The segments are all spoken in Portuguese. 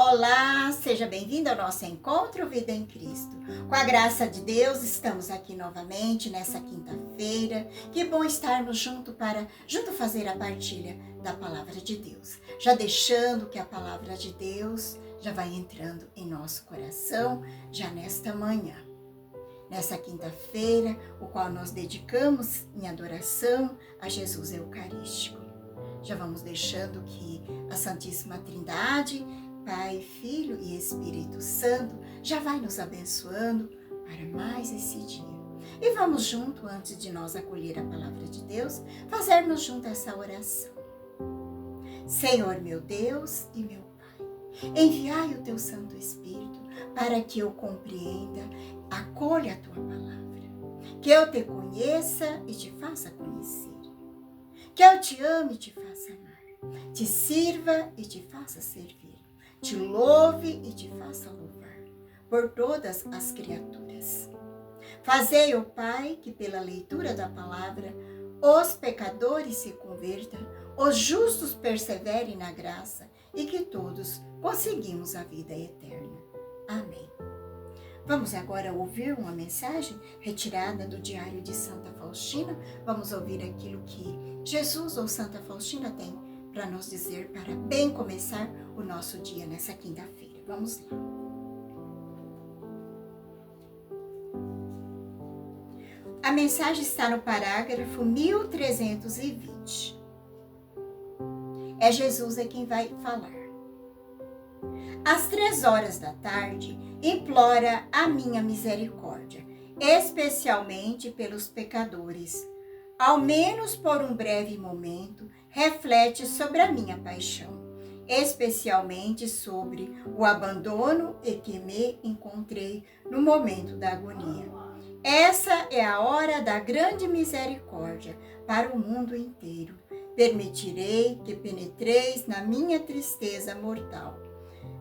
Olá, seja bem-vindo ao nosso encontro Vida em Cristo. Com a graça de Deus, estamos aqui novamente nessa quinta-feira. Que bom estarmos junto fazer a partilha da palavra de Deus. Já deixando que a palavra de Deus já vai entrando em nosso coração, já nesta manhã. Nessa quinta-feira, o qual nós dedicamos em adoração a Jesus Eucarístico. Já vamos deixando que a Santíssima Trindade, Pai, Filho e Espírito Santo, já vai nos abençoando para mais esse dia. E vamos junto, antes de nós acolher a palavra de Deus, fazermos junto essa oração. Senhor meu Deus e meu Pai, enviai o teu Santo Espírito para que eu compreenda, acolha a tua palavra, que eu te conheça e te faça conhecer, que eu te ame e te faça amar, te sirva e te faça servir, te louve e te faça louvar por todas as criaturas. Fazei, ó Pai, que pela leitura da palavra os pecadores se convertam, os justos perseverem na graça e que todos conseguimos a vida eterna. Amém. Vamos agora ouvir uma mensagem retirada do Diário de Santa Faustina. Vamos ouvir aquilo que Jesus ou Santa Faustina tem para nos dizer para bem começar o nosso dia nessa quinta-feira. Vamos lá. A mensagem está no parágrafo 1320. É Jesus quem vai falar. Às 3 da tarde, implora a minha misericórdia, especialmente pelos pecadores. Ao menos por um breve momento, reflete sobre a minha paixão, especialmente sobre o abandono em que me encontrei no momento da agonia. Essa é a hora da grande misericórdia para o mundo inteiro. Permitirei que penetreis na minha tristeza mortal.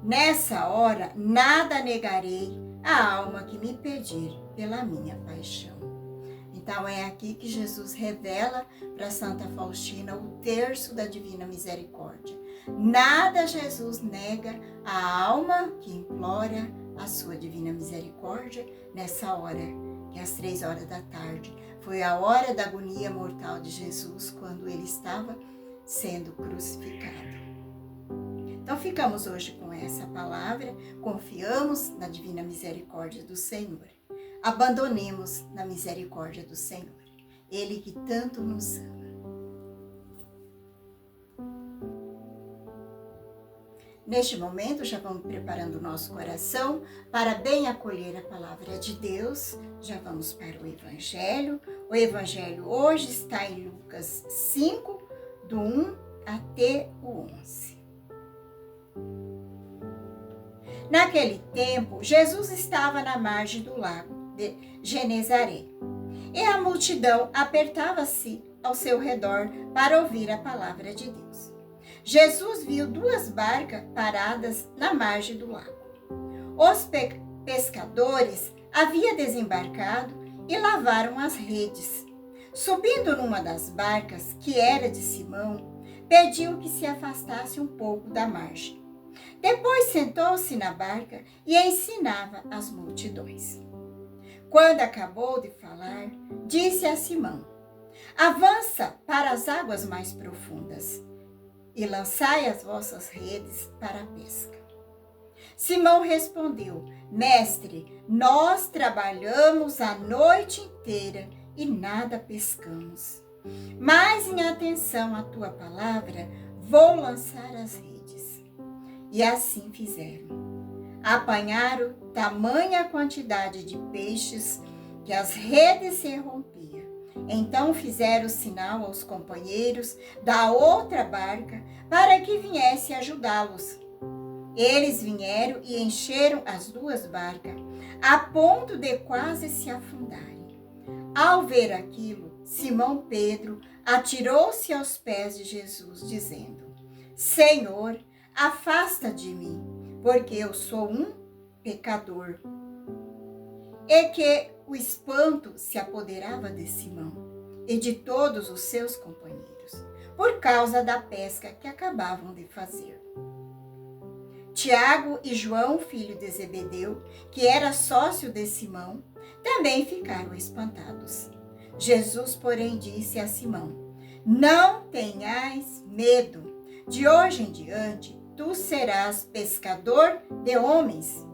Nessa hora, nada negarei à alma que me pedir pela minha paixão. Então, é aqui que Jesus revela para Santa Faustina o terço da Divina Misericórdia. Nada Jesus nega à alma que implora a sua Divina Misericórdia nessa hora, que é às 3 da tarde. Foi a hora da agonia mortal de Jesus, quando ele estava sendo crucificado. Então, ficamos hoje com essa palavra, confiamos na Divina Misericórdia do Senhor. Abandonemos na misericórdia do Senhor, Ele que tanto nos ama. Neste momento, já vamos preparando o nosso coração para bem acolher a palavra de Deus. Já vamos para o Evangelho. O Evangelho hoje está em Lucas 5, do 1 até o 11. Naquele tempo, Jesus estava na margem do lago de Genezaré, e a multidão apertava-se ao seu redor para ouvir a palavra de Deus. Jesus viu 2 barcas paradas na margem do lago. Os pescadores haviam desembarcado e lavaram as redes. Subindo numa das barcas, que era de Simão, pediu que se afastasse um pouco da margem. Depois sentou-se na barca e ensinava as multidões. Quando acabou de falar, disse a Simão: avança para as águas mais profundas e lançai as vossas redes para a pesca. Simão respondeu: Mestre, nós trabalhamos a noite inteira e nada pescamos. Mas em atenção à tua palavra, vou lançar as redes. E assim fizeram. Apanharam tamanha quantidade de peixes que as redes se rompiam. Então fizeram sinal aos companheiros da outra barca para que viesse ajudá-los. Eles vieram e encheram as 2 barcas, a ponto de quase se afundarem. Ao ver aquilo, Simão Pedro atirou-se aos pés de Jesus, dizendo: Senhor, afasta de mim, porque eu sou um pecador. E que o espanto se apoderava de Simão e de todos os seus companheiros, por causa da pesca que acabavam de fazer. Tiago e João, filho de Zebedeu, que era sócio de Simão, também ficaram espantados. Jesus, porém, disse a Simão: Não tenhais medo, de hoje em diante tu serás pescador de homens.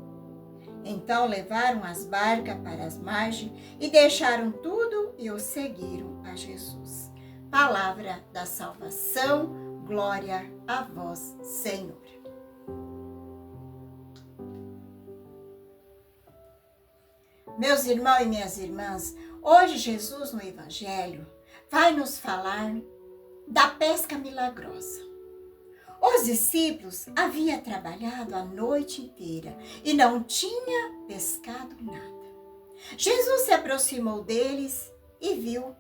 Então levaram as barcas para as margens e deixaram tudo e o seguiram a Jesus. Palavra da salvação, glória a vós, Senhor. Meus irmãos e minhas irmãs, hoje Jesus no Evangelho vai nos falar da pesca milagrosa. Os discípulos haviam trabalhado a noite inteira e não tinham pescado nada. Jesus se aproximou deles e viu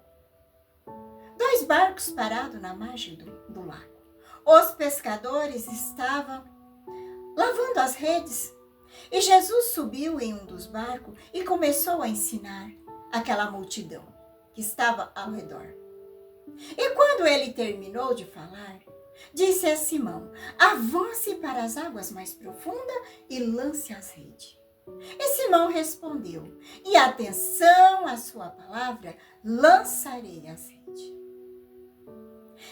2 barcos parados na margem do lago. Os pescadores estavam lavando as redes e Jesus subiu em um dos barcos e começou a ensinar aquela multidão que estava ao redor. E quando ele terminou de falar, disse a Simão: avance para as águas mais profundas e lance as redes. E Simão respondeu: e atenção à sua palavra, lançarei as redes.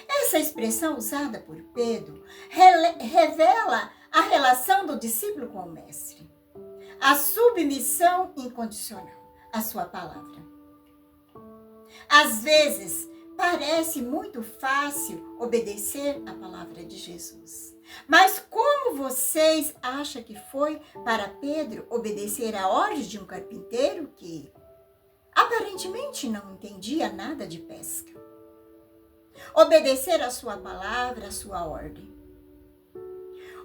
Essa expressão usada por Pedro revela a relação do discípulo com o mestre, a submissão incondicional à sua palavra. Às vezes, parece muito fácil obedecer à palavra de Jesus. Mas como vocês acham que foi para Pedro obedecer à ordem de um carpinteiro que aparentemente não entendia nada de pesca? Obedecer à sua palavra, à sua ordem.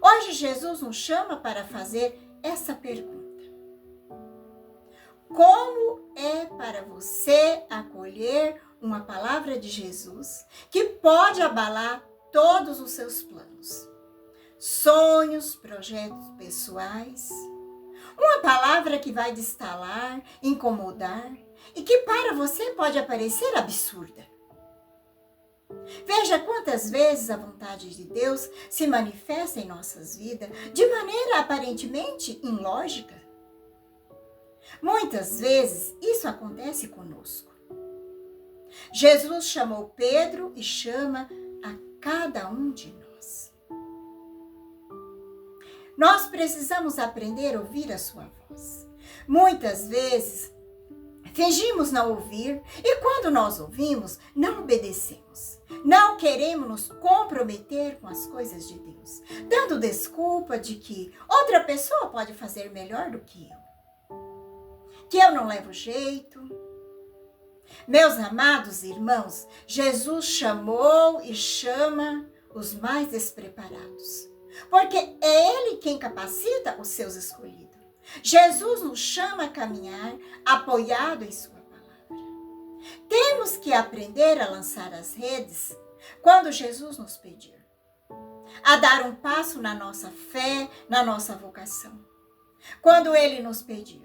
Hoje Jesus nos chama para fazer essa pergunta. Como é para você acolher uma palavra de Jesus que pode abalar todos os seus planos, sonhos, projetos pessoais? Uma palavra que vai destalar, incomodar e que para você pode parecer absurda. Veja quantas vezes a vontade de Deus se manifesta em nossas vidas de maneira aparentemente ilógica. Muitas vezes isso acontece conosco. Jesus chamou Pedro e chama a cada um de nós. Nós precisamos aprender a ouvir a sua voz. Muitas vezes fingimos não ouvir e quando nós ouvimos, não obedecemos. Não queremos nos comprometer com as coisas de Deus, dando desculpa de que outra pessoa pode fazer melhor do que eu não levo jeito. Meus amados irmãos, Jesus chamou e chama os mais despreparados, porque é Ele quem capacita os seus escolhidos. Jesus nos chama a caminhar apoiado em sua palavra. Temos que aprender a lançar as redes quando Jesus nos pedir, a dar um passo na nossa fé, na nossa vocação. Quando Ele nos pedir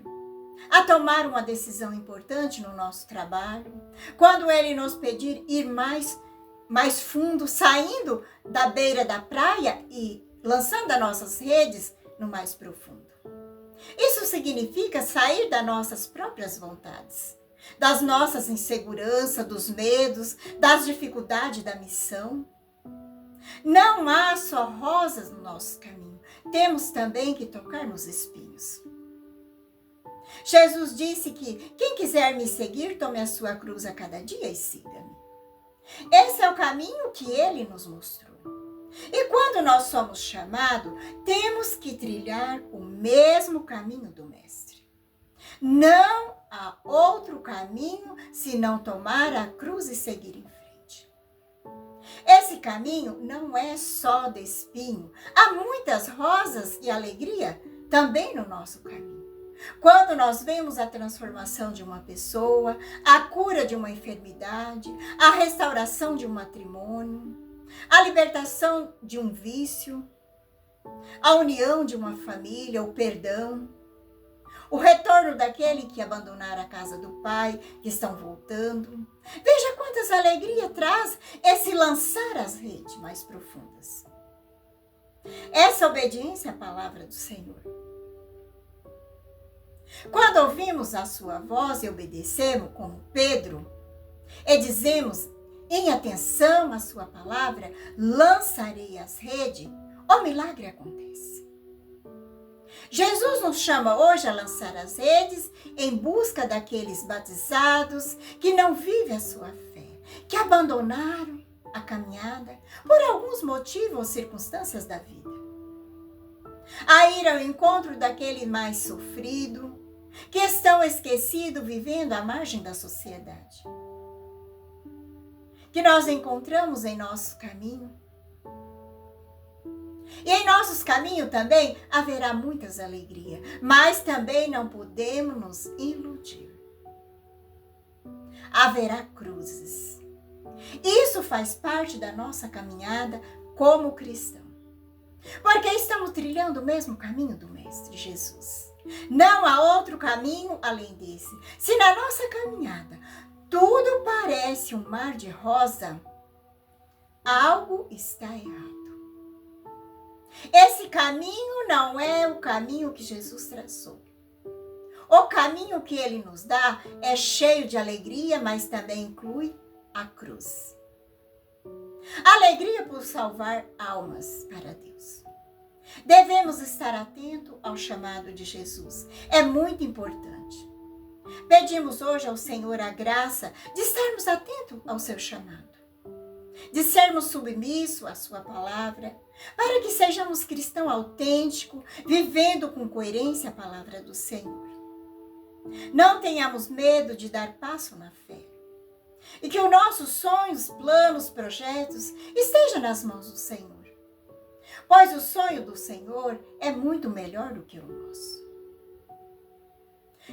a tomar uma decisão importante no nosso trabalho, quando Ele nos pedir ir mais fundo, saindo da beira da praia e lançando as nossas redes no mais profundo. Isso significa sair das nossas próprias vontades, das nossas inseguranças, dos medos, das dificuldades da missão. Não há só rosas no nosso caminho, temos também que tocar nos espinhos. Jesus disse que quem quiser me seguir, tome a sua cruz a cada dia e siga-me. Esse é o caminho que Ele nos mostrou. E quando nós somos chamados, temos que trilhar o mesmo caminho do Mestre. Não há outro caminho se não tomar a cruz e seguir em frente. Esse caminho não é só de espinho. Há muitas rosas e alegria também no nosso caminho. Quando nós vemos a transformação de uma pessoa, a cura de uma enfermidade, a restauração de um matrimônio, a libertação de um vício, a união de uma família, o perdão, o retorno daquele que abandonaram a casa do pai, que estão voltando. Veja quantas alegrias traz esse lançar as redes mais profundas. Essa obediência à palavra do Senhor. Quando ouvimos a sua voz e obedecemos, como Pedro, e dizemos em atenção à sua palavra, lançarei as redes, o milagre acontece. Jesus nos chama hoje a lançar as redes em busca daqueles batizados que não vivem a sua fé, que abandonaram a caminhada por alguns motivos ou circunstâncias da vida. A ir ao encontro daquele mais sofrido, que estão esquecidos vivendo à margem da sociedade. Que nós encontramos em nosso caminho. E em nossos caminhos também haverá muitas alegrias, mas também não podemos nos iludir. Haverá cruzes. Isso faz parte da nossa caminhada como cristão. Porque estamos trilhando o mesmo caminho do Mestre Jesus. Não há outro caminho além desse. Se na nossa caminhada tudo parece um mar de rosa, algo está errado. Esse caminho não é o caminho que Jesus traçou. O caminho que ele nos dá é cheio de alegria, mas também inclui a cruz. Alegria por salvar almas para Deus. Devemos estar atentos ao chamado de Jesus. É muito importante. Pedimos hoje ao Senhor a graça de estarmos atentos ao seu chamado, de sermos submissos à sua palavra, para que sejamos cristãos autênticos, vivendo com coerência a palavra do Senhor. Não tenhamos medo de dar passo na fé. E que os nossos sonhos, planos, projetos estejam nas mãos do Senhor. Pois o sonho do Senhor é muito melhor do que o nosso.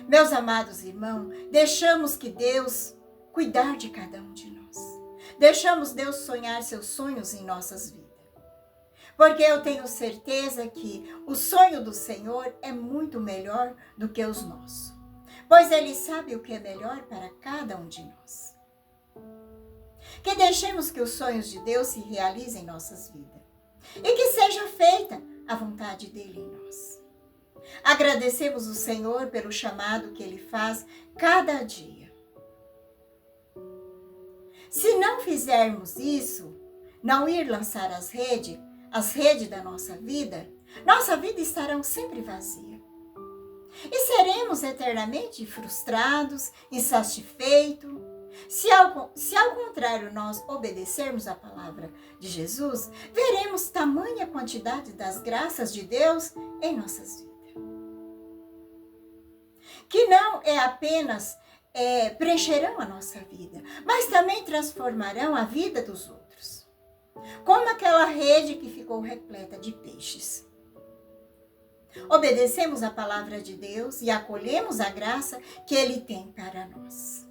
Meus amados irmãos, deixamos que Deus cuidar de cada um de nós. Deixamos Deus sonhar seus sonhos em nossas vidas. Porque eu tenho certeza que o sonho do Senhor é muito melhor do que os nossos. Pois Ele sabe o que é melhor para cada um de nós. Que deixemos que os sonhos de Deus se realizem em nossas vidas. E que seja feita a vontade dEle em nós. Agradecemos o Senhor pelo chamado que Ele faz cada dia. Se não fizermos isso, não ir lançar as redes da nossa vida estarão sempre vazias. E seremos eternamente frustrados, insatisfeitos. Se ao contrário nós obedecermos a palavra de Jesus, veremos tamanha quantidade das graças de Deus em nossas vidas. Que não é apenas preencherão a nossa vida, mas também transformarão a vida dos outros. Como aquela rede que ficou repleta de peixes. Obedecemos a palavra de Deus e acolhemos a graça que Ele tem para nós.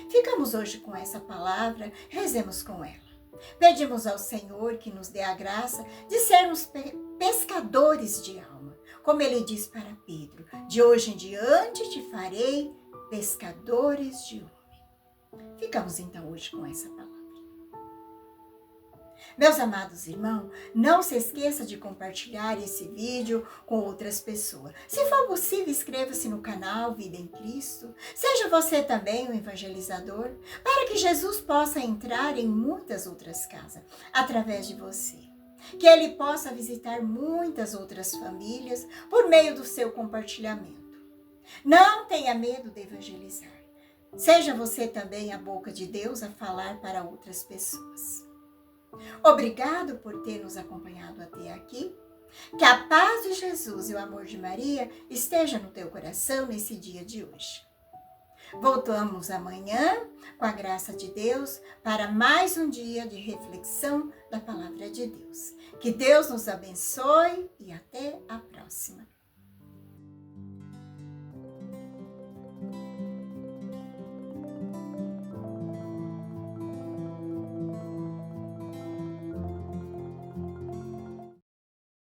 Ficamos hoje com essa palavra, rezemos com ela. Pedimos ao Senhor que nos dê a graça de sermos pescadores de alma. Como Ele diz para Pedro, de hoje em diante te farei pescadores de homem. Ficamos então hoje com essa palavra. Meus amados irmãos, não se esqueça de compartilhar esse vídeo com outras pessoas. Se for possível, inscreva-se no canal Vida em Cristo. Seja você também um evangelizador, para que Jesus possa entrar em muitas outras casas através de você. Que Ele possa visitar muitas outras famílias por meio do seu compartilhamento. Não tenha medo de evangelizar. Seja você também a boca de Deus a falar para outras pessoas. Obrigado por ter nos acompanhado até aqui. Que a paz de Jesus e o amor de Maria esteja no teu coração nesse dia de hoje. Voltamos amanhã, com a graça de Deus, para mais um dia de reflexão da palavra de Deus. Que Deus nos abençoe e até a próxima.